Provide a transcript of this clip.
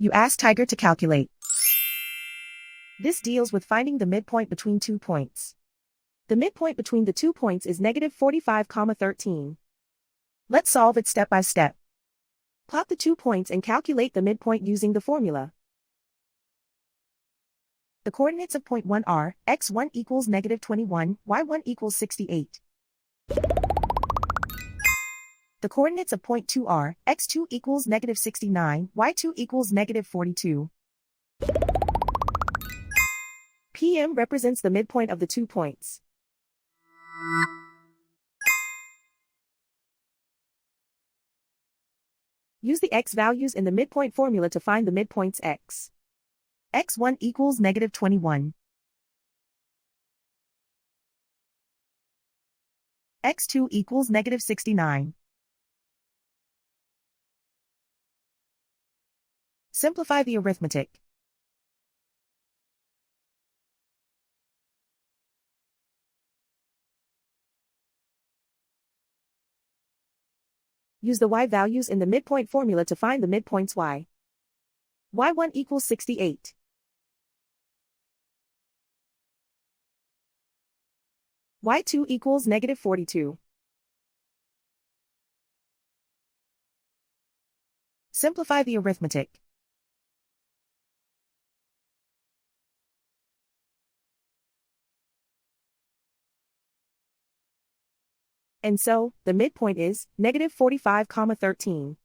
You ask Tiger to calculate. This deals with finding the midpoint between 2 points. The midpoint between the 2 points is negative 45,13. Let's solve it step by step. Plot the 2 points and calculate the midpoint using the formula. The coordinates of point 1 are, x1 equals negative 21, y1 equals 68. The coordinates of point 2 are, x2 equals negative 69, y2 equals negative 42. PM represents the midpoint of the 2 points. Use the x values in the midpoint formula to find the midpoints x. x1 equals negative 21. x2 equals negative 69. Simplify the arithmetic. Use the y values in the midpoint formula to find the midpoints y. y1 equals 68. y2 equals negative 42. Simplify the arithmetic. And so, the midpoint is negative 45,13.